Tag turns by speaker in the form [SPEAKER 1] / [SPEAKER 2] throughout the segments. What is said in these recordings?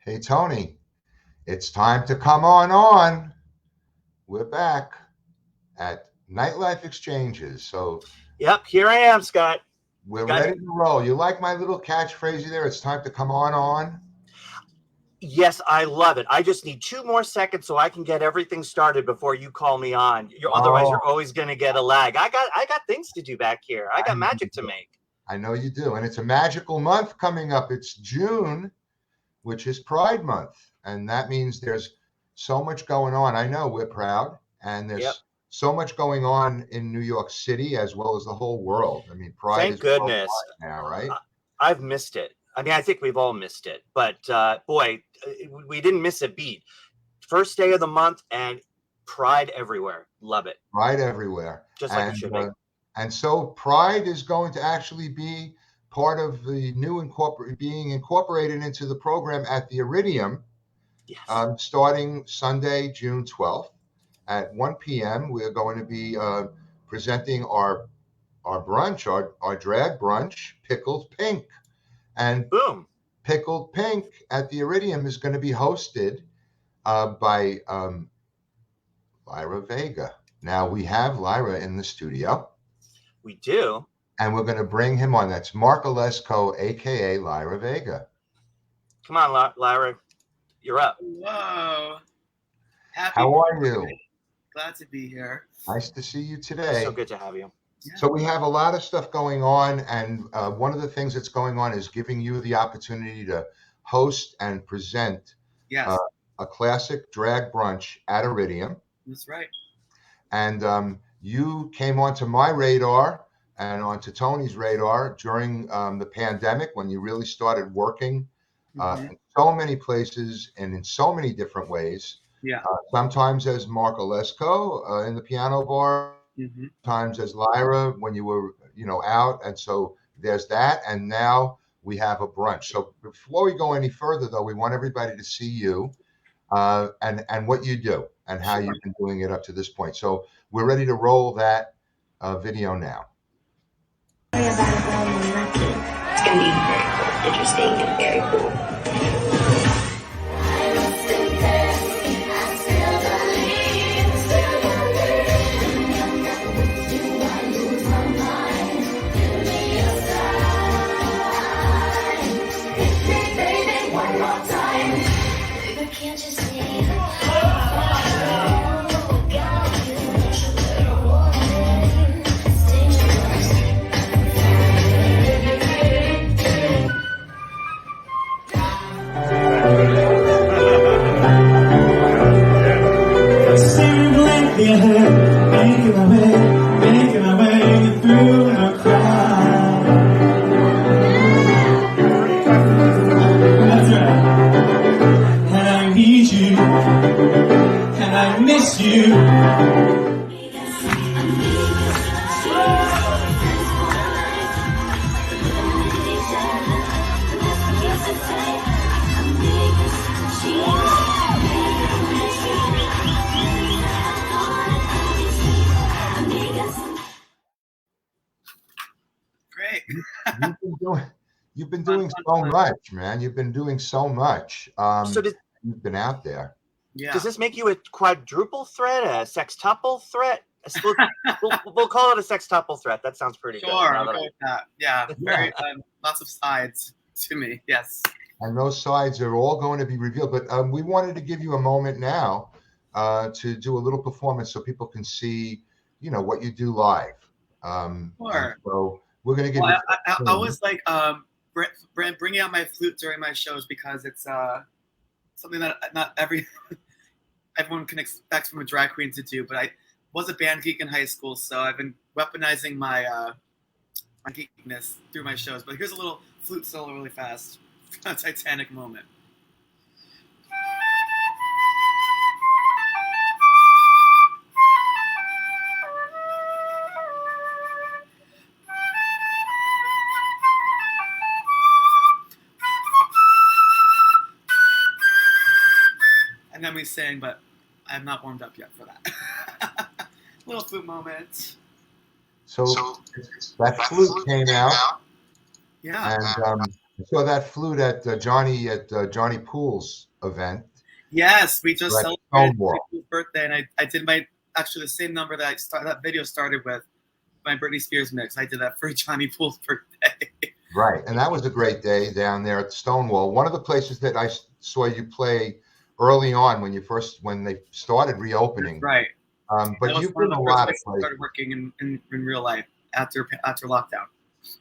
[SPEAKER 1] Hey, Tony, it's time to come on. We're back at Nightlife Exchanges. So
[SPEAKER 2] Yep, here I am, Scott.
[SPEAKER 1] we're ready to roll. You like my little catchphrase there? It's time to come on.
[SPEAKER 2] Yes, I love it. I just need 2 more seconds so I can get everything started before you call me on. Otherwise, you're always going to get a lag. I got things to do back here. I got magic to make.
[SPEAKER 1] I know you do. And it's a magical month coming up. It's June, which is Pride Month. And that means there's so much going on. I know we're proud. And there's so much going on in New York City as well as the whole world. I mean, Pride
[SPEAKER 2] Thank
[SPEAKER 1] is
[SPEAKER 2] goodness
[SPEAKER 1] now, right?
[SPEAKER 2] I've missed it. I mean, I think we've all missed it. But boy, we didn't miss a beat. First day of the month and Pride everywhere. Love it.
[SPEAKER 1] Pride everywhere.
[SPEAKER 2] Just like it should be.
[SPEAKER 1] And so Pride is going to actually be part of the new being incorporated into the program at the Iridium, starting Sunday, June 12th at 1 p.m. We're going to be presenting our brunch, our drag brunch, Pickled Pink. And
[SPEAKER 2] boom,
[SPEAKER 1] Pickled Pink at the Iridium is going to be hosted by Lyra Vega. Now, we have Lyra in the studio.
[SPEAKER 2] We do.
[SPEAKER 1] And we're going to bring him on. That's Mark Olesko, a.k.a. Lyra Vega.
[SPEAKER 2] Come on, Lyra. You're up.
[SPEAKER 3] Hello.
[SPEAKER 1] How are you?
[SPEAKER 3] Glad to be here.
[SPEAKER 1] Nice to see you today.
[SPEAKER 2] So good to have you.
[SPEAKER 3] Yeah.
[SPEAKER 1] So we have a lot of stuff going on. And one of the things that's going on is giving you the opportunity to host and present a classic drag brunch at Iridium.
[SPEAKER 3] That's right.
[SPEAKER 1] And you came onto my radar and onto Tony's radar during the pandemic when you really started working in so many places and in so many different ways.
[SPEAKER 3] Yeah.
[SPEAKER 1] Sometimes as Mark Olesko in the piano bar, sometimes as Lyra when you were, out. And so there's that. And now we have a brunch. So before we go any further, though, we want everybody to see you and what you do and how you've been doing it up to this point. So we're ready to roll that video now.
[SPEAKER 4] It's going to be very interesting and very cool.
[SPEAKER 5] Making my way through the crowd. That's right. And I need you, and I miss you.
[SPEAKER 1] You've been doing so much, man. You've been doing so much. You've been out there.
[SPEAKER 2] Yeah. Does this make you a quadruple threat, a sextuple threat? We'll call it a sextuple threat. That sounds pretty good.
[SPEAKER 3] Sure, I'll go with that. Yeah, very lots of sides to me. Yes.
[SPEAKER 1] And those sides are all going to be revealed. But we wanted to give you a moment now to do a little performance so people can see, what you do live.
[SPEAKER 3] Sure.
[SPEAKER 1] So we're going to give.
[SPEAKER 3] I always like bringing out my flute during my shows because it's something that not everyone can expect from a drag queen to do. But I was a band geek in high school, so I've been weaponizing my my geekness through my shows. But here's a little flute solo really fast, a Titanic moment. And then we sing, but I'm not warmed up yet for that. Little flute moment.
[SPEAKER 1] So that flute came out.
[SPEAKER 3] Yeah.
[SPEAKER 1] And I saw that flute at Johnny Pool's event.
[SPEAKER 3] Yes, we just
[SPEAKER 1] Right,
[SPEAKER 3] celebrated
[SPEAKER 1] Stonewall.
[SPEAKER 3] his birthday, and I did actually the same number that that video started with, my Britney Spears mix. I did that for Johnny Pool's birthday.
[SPEAKER 1] Right, and that was a great day down there at Stonewall. One of the places that I saw you play early on when they started reopening.
[SPEAKER 3] Right.
[SPEAKER 1] But you've been a lot of places.
[SPEAKER 3] Started working in real life after lockdown.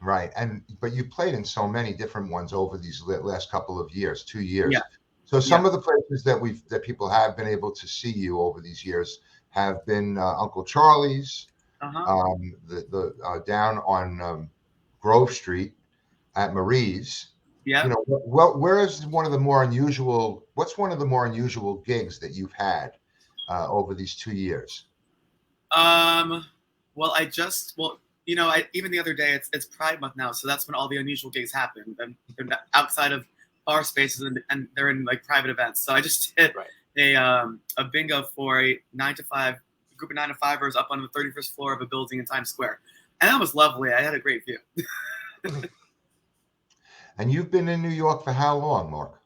[SPEAKER 1] Right, but you played in so many different ones over these last couple of years, 2 years.
[SPEAKER 3] Yeah.
[SPEAKER 1] So some of the places that people have been able to see you over these years have been Uncle Charlie's, the down on Grove Street at Marie's.
[SPEAKER 3] Yeah.
[SPEAKER 1] You know, what's one of the more unusual gigs that you've had over these 2 years?
[SPEAKER 3] Well, even the other day, it's Pride Month now, so that's when all the unusual gigs happen. And they're outside of bar spaces, and they're in like private events. So I just did a bingo for a 9 to 5 group of 9 to 5ers up on the 31st floor of a building in Times Square, and that was lovely. I had a great view.
[SPEAKER 1] And you've been in New York for how long, Mark?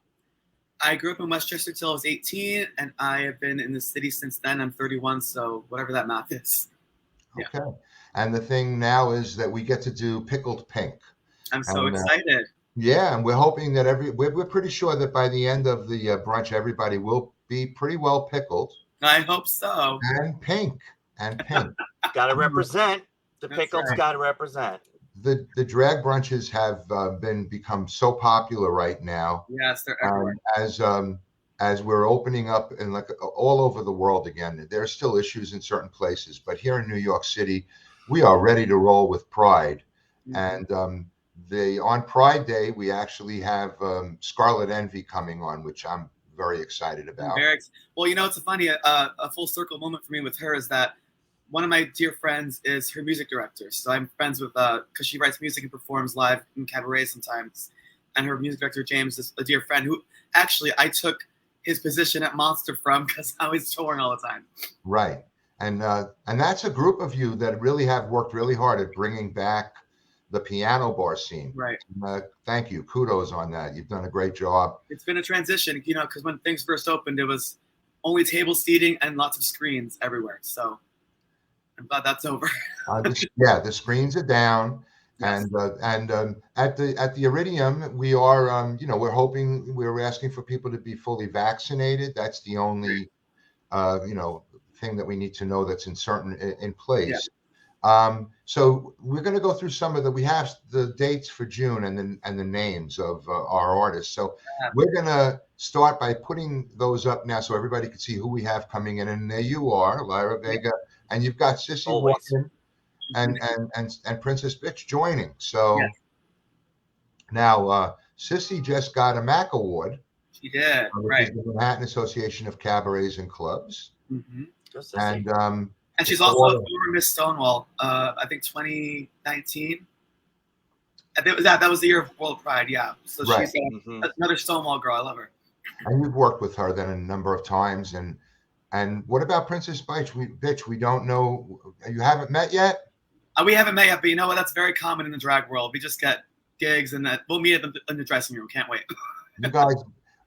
[SPEAKER 3] I grew up in Westchester till I was 18, and I have been in the city since then. I'm 31, so whatever that math is.
[SPEAKER 1] Yeah. Okay. And the thing now is that we get to do Pickled Pink.
[SPEAKER 3] I'm so excited.
[SPEAKER 1] Yeah, and we're hoping that we're pretty sure that by the end of the brunch, everybody will be pretty well pickled.
[SPEAKER 3] I hope so.
[SPEAKER 1] And pink.
[SPEAKER 2] Got to represent. The
[SPEAKER 3] That's
[SPEAKER 2] pickles
[SPEAKER 3] right.
[SPEAKER 2] got to represent.
[SPEAKER 1] The drag brunches have become so popular right now.
[SPEAKER 3] Yes, they're everywhere.
[SPEAKER 1] As we're opening up and like all over the world again. There are still issues in certain places, but here in New York City, we are ready to roll with Pride. Mm-hmm. And on Pride Day, we actually have Scarlet Envy coming on, which I'm very excited about.
[SPEAKER 3] Well, it's a funny a full circle moment for me with her is that one of my dear friends is her music director. So I'm friends with because she writes music and performs live in cabaret sometimes. And her music director, James, is a dear friend who actually I took his position at Monster from because I was touring all the time.
[SPEAKER 1] Right. And that's a group of you that really have worked really hard at bringing back the piano bar scene.
[SPEAKER 3] Right.
[SPEAKER 1] Thank you. Kudos on that. You've done a great job.
[SPEAKER 3] It's been a transition, because when things first opened, it was only table seating and lots of screens everywhere. So I'm glad that's over.
[SPEAKER 1] The screens are down. Yes. And at the Iridium, we are, we're asking for people to be fully vaccinated. That's the only, thing that we need to know that's in place. Yeah. So we're going to go through we have the dates for June and the names of our artists. So we're going to start by putting those up now so everybody can see who we have coming in. And there you are, Lyra Vega, and you've got Sissy Watson and Princess Bitch joining. So now Sissy just got a MAC award.
[SPEAKER 3] She did,
[SPEAKER 1] which is the Manhattan Association of Cabarets and Clubs.
[SPEAKER 3] Mm-hmm.
[SPEAKER 1] And
[SPEAKER 3] she's also a former Miss Stonewall, I think 2019. That was the year of World Pride, yeah. So she's another Stonewall girl. I love her.
[SPEAKER 1] And you've worked with her then a number of times. And what about Princess Bitch? We don't know. You haven't met yet?
[SPEAKER 3] We haven't met yet, but you know what? That's very common in the drag world. We just get gigs and we'll meet in the dressing room. Can't wait.
[SPEAKER 1] You guys,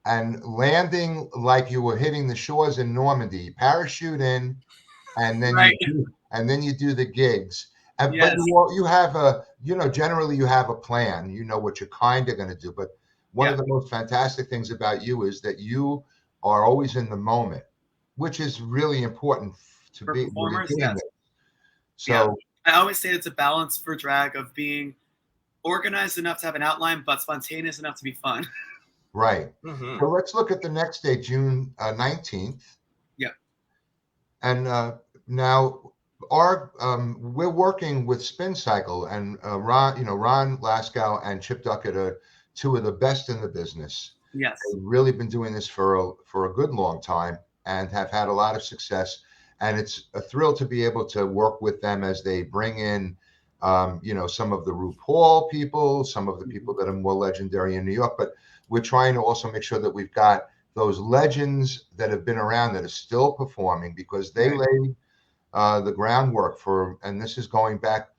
[SPEAKER 1] and landing like you were hitting the shores in Normandy, parachute in. And then you do the gigs. But you have generally you have a plan. You know what you're kind of going to do. But one of the most fantastic things about you is that you are always in the moment, which is really important to be
[SPEAKER 3] performers. Yes.
[SPEAKER 1] So
[SPEAKER 3] I always say it's a balance for drag of being organized enough to have an outline, but spontaneous enough to be fun.
[SPEAKER 1] Right. Mm-hmm. So let's look at the next day, June 19th. Yeah. And now we're working with Spin Cycle, and Ron Laskow and Chip Duckett are two of the best in the business.
[SPEAKER 3] Yes.
[SPEAKER 1] They've really been doing this for a good long time and have had a lot of success. And it's a thrill to be able to work with them as they bring in, some of the RuPaul people, some of the people that are more legendary in New York. But we're trying to also make sure that we've got those legends that have been around that are still performing because they laid the groundwork and this is going back,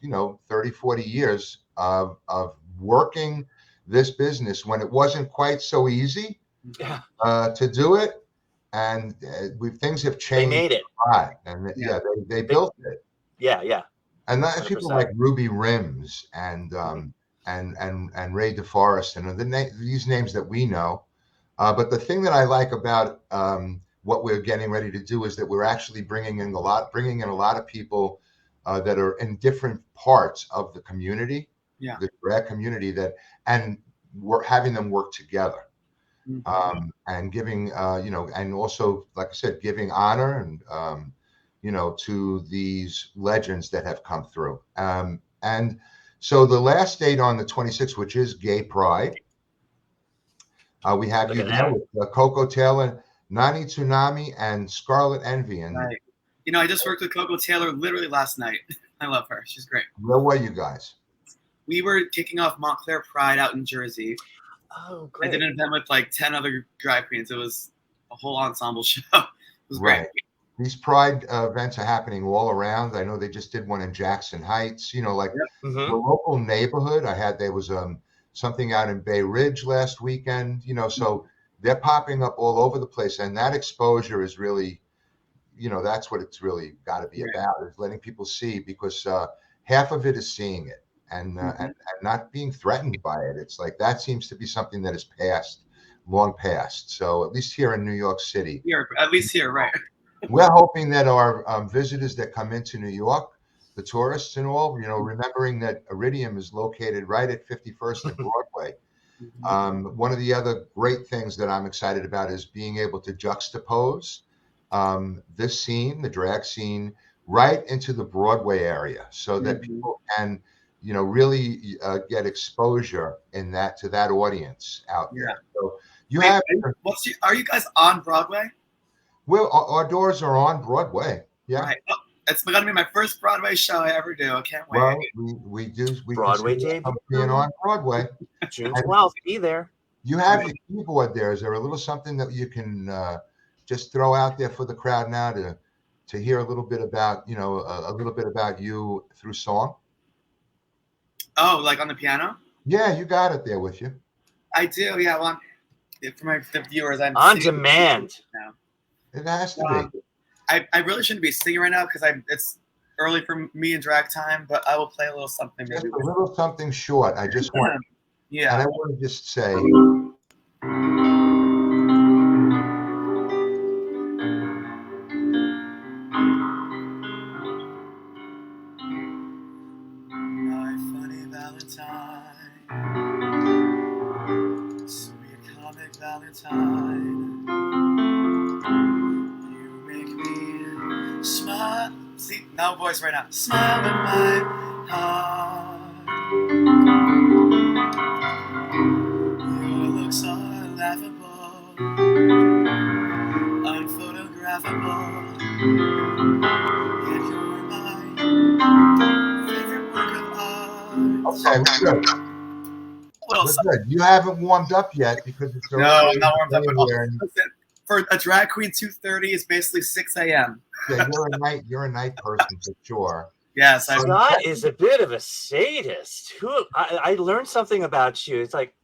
[SPEAKER 1] 30, 40 years of working this business when it wasn't quite so easy
[SPEAKER 2] Yeah.
[SPEAKER 1] to do it, and things have
[SPEAKER 2] They
[SPEAKER 1] changed
[SPEAKER 2] made it.
[SPEAKER 1] a lot, and they built it.
[SPEAKER 2] Yeah.
[SPEAKER 1] And that people
[SPEAKER 2] 100%.
[SPEAKER 1] like Ruby Rims and Ray DeForest and these names that we know. But the thing that I like about what we're getting ready to do is that we're actually bringing in a lot of people that are in different parts of the community, the drag community, and we're having them work together. And giving, and also, like I said, giving honor and, to these legends that have come through. And so the last date on the 26th, which is Gay Pride, we have
[SPEAKER 2] Look
[SPEAKER 1] you
[SPEAKER 2] at
[SPEAKER 1] there
[SPEAKER 2] that.
[SPEAKER 1] with Coco Taylor, Nani Tsunami, and Scarlet Envy. And
[SPEAKER 3] Right. I just worked with Coco Taylor literally last night. I love her. She's great.
[SPEAKER 1] where were you guys?
[SPEAKER 3] We were kicking off Montclair Pride out in Jersey.
[SPEAKER 2] Oh,
[SPEAKER 3] I
[SPEAKER 2] great.
[SPEAKER 3] did an event with like 10 other drag queens. It was a whole ensemble show. It was great.
[SPEAKER 1] Right. These Pride events are happening all around. I know they just did one in Jackson Heights. Like the local neighborhood. There was something out in Bay Ridge last weekend. So they're popping up all over the place, and that exposure is really, that's what it's really got to be about, is letting people see, because half of it is seeing it and not being threatened by it. It's like that seems to be something that is long past. So at least here in New York City.
[SPEAKER 3] At least here, right.
[SPEAKER 1] We're hoping that our visitors that come into New York, the tourists and all, remembering that Iridium is located right at 51st and Broadway. One of the other great things that I'm excited about is being able to juxtapose this scene, the drag scene, right into the Broadway area, so that people can, really get exposure to that audience out there. So
[SPEAKER 3] are you guys on Broadway?
[SPEAKER 1] Well, our doors are on Broadway. Yeah.
[SPEAKER 3] Right. Oh, it's going to be my first Broadway show I ever do. I can't wait.
[SPEAKER 1] Well, we do. We
[SPEAKER 2] Broadway debut.
[SPEAKER 1] Being on Broadway.
[SPEAKER 2] June 12th. Be there.
[SPEAKER 1] You have your keyboard there. Is there a little something that you can just throw out there for the crowd now to hear a little bit about, a little bit about you through song?
[SPEAKER 3] Oh, like on the piano?
[SPEAKER 1] Yeah, you got it there with you.
[SPEAKER 3] I do. Yeah. Well, for the viewers, I'm
[SPEAKER 2] on demand
[SPEAKER 3] now.
[SPEAKER 1] It has to be.
[SPEAKER 3] I really shouldn't be singing right now because it's early for me in drag time, but I will play a little something.
[SPEAKER 1] Just a little something short. I just want.
[SPEAKER 3] Yeah.
[SPEAKER 1] And I want to just say.
[SPEAKER 3] My funny Valentine, sweet comic Valentine, you make me smile. See, no voice right now. Smile in my heart. Your looks are laughable, unphotographable. Yet you're my favorite work of art.
[SPEAKER 1] Okay, we're good. We're good. You haven't warmed up yet because it's early.
[SPEAKER 3] No, I'm not warmed up at all. Listen, for a drag queen, 2:30 is basically 6 a.m.
[SPEAKER 1] Yeah, you're a night person for sure.
[SPEAKER 3] Yes,
[SPEAKER 2] Scott is a bit of a sadist. I learned something about you. It's like,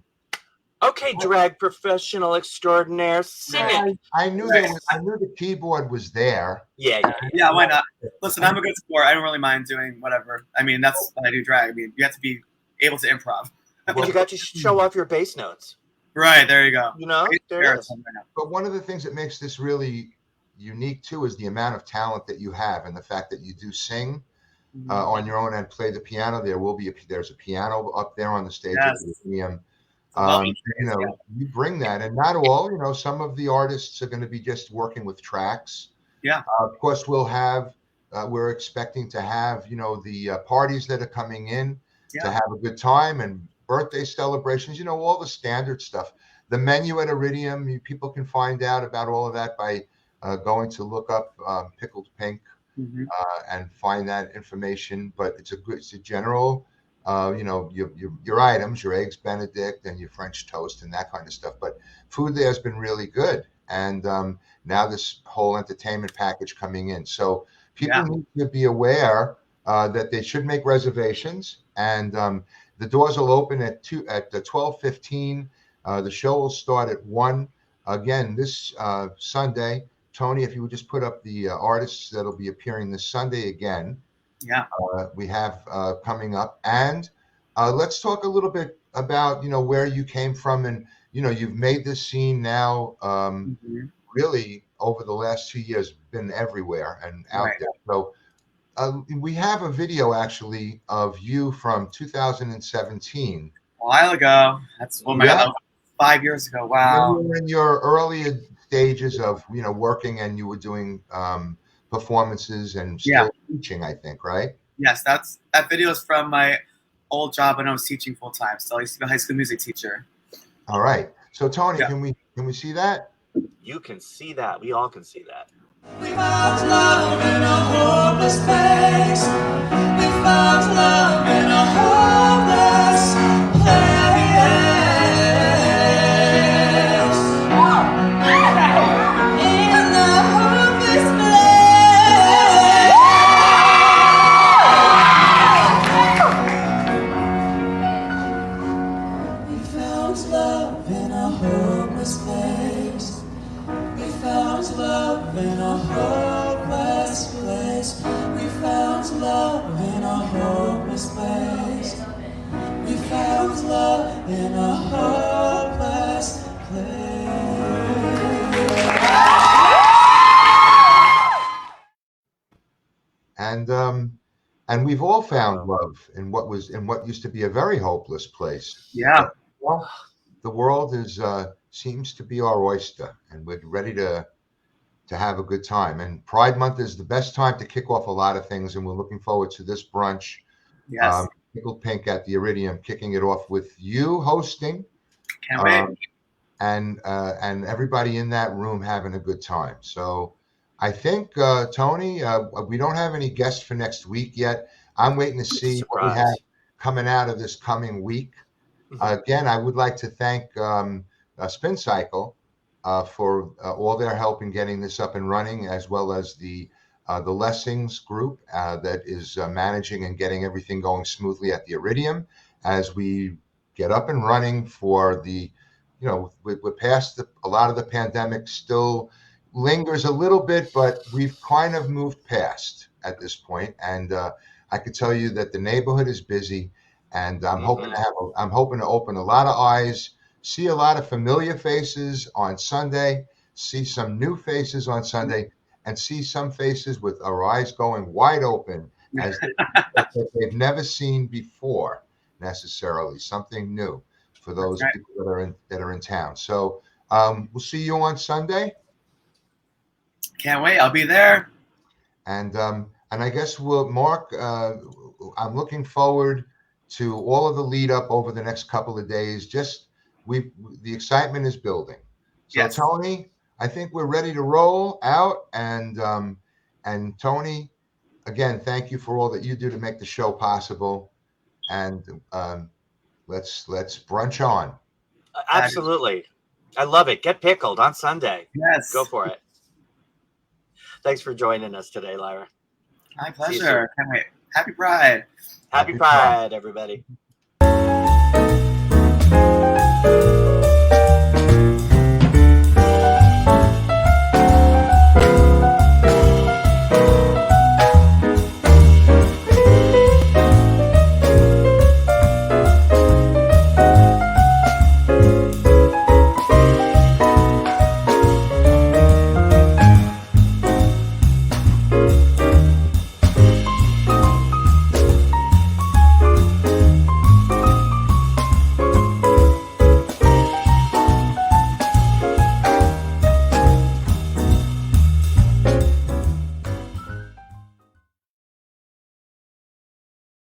[SPEAKER 2] okay, drag professional extraordinaire, sing it.
[SPEAKER 1] I knew the keyboard was there.
[SPEAKER 2] Yeah.
[SPEAKER 3] Why not? Listen, I'm a good sport. I don't really mind doing whatever. I mean, that's what I do drag. I mean, you have to be able to improv.
[SPEAKER 2] And you got to show off your bass notes.
[SPEAKER 3] Right, there you go.
[SPEAKER 2] There it is.
[SPEAKER 1] But one of the things that makes this really unique too is the amount of talent that you have, and the fact that you do sing on your own and play the piano. There's a piano up there on the stage at the museum. You bring that, and not all. Some of the artists are going to be just working with tracks.
[SPEAKER 3] Yeah.
[SPEAKER 1] Of course, we're expecting to have the parties that are coming in to have a good time, and birthday celebrations. All the standard stuff. The menu at Iridium, people can find out about all of that by going to look up Pickled Pink and find that information. But it's a general, your items, your eggs Benedict and your French toast and that kind of stuff. But food there has been really good, and now this whole entertainment package coming in. So people need to be aware that they should make reservations, and The doors will open at 12:15. The show will start at 1. Again, this Sunday, Tony, if you would just put up the artists that'll be appearing this Sunday again.
[SPEAKER 3] Yeah.
[SPEAKER 1] We have coming up, and let's talk a little bit about where you came from, and you've made this scene now really over the last 2 years, been everywhere and out
[SPEAKER 3] Right.
[SPEAKER 1] there. So we have a video actually of you from 2017.
[SPEAKER 3] A while ago. That's God, that was 5 years ago. Wow.
[SPEAKER 1] When you were in your early stages of working, and you were doing performances and still teaching, I think, right?
[SPEAKER 3] Yes, that video is from my old job when I was teaching full time. So I used to be a high school music teacher.
[SPEAKER 1] All right. So Tony, can we see that?
[SPEAKER 2] You can see that. We all can see that.
[SPEAKER 5] We found love in a hopeless place. We found love in a hopeless place. In a hopeless place. We found love in a hopeless place. We found love in a hopeless place. We found love in a hopeless place. We found love in a hopeless place.
[SPEAKER 1] And we've all found love in what used to be a very hopeless place.
[SPEAKER 3] Yeah.
[SPEAKER 1] Well, the world seems to be our oyster, and we're ready to have a good time. And Pride Month is the best time to kick off a lot of things, and we're looking forward to this brunch.
[SPEAKER 3] Yes.
[SPEAKER 1] Pickled Pink at the Iridium, kicking it off with you hosting.
[SPEAKER 3] Can't wait.
[SPEAKER 1] And everybody in that room having a good time. So I think, Tony, we don't have any guests for next week yet. I'm waiting to see what we have coming out of this coming week. Again, I would like to thank Spin Cycle for all their help in getting this up and running, as well as the Lessings group that is managing and getting everything going smoothly at the Iridium as we get up and running for the, we're past a lot of the pandemic still lingers a little bit, but we've kind of moved past at this point. And I could tell you that the neighborhood is busy, and I'm hoping to open a lot of eyes, see a lot of familiar faces on Sunday, see some new faces on Sunday, and see some faces with our eyes going wide open as they've never seen before, necessarily something new for those people that are in town. So we'll see you on Sunday.
[SPEAKER 3] Can't wait. I'll be there.
[SPEAKER 1] And I guess Mark, I'm looking forward to all of the lead up over the next couple of days. The excitement is building. So yes. Tony, I think we're ready to roll out. And Tony, again, thank you for all that you do to make the show possible. And let's brunch on.
[SPEAKER 2] Absolutely. I love it. Get pickled on Sunday.
[SPEAKER 3] Yes.
[SPEAKER 2] Go for it. Thanks for joining us today, Lyra.
[SPEAKER 3] My pleasure. Can't wait. Happy Pride.
[SPEAKER 2] Happy Pride, everybody.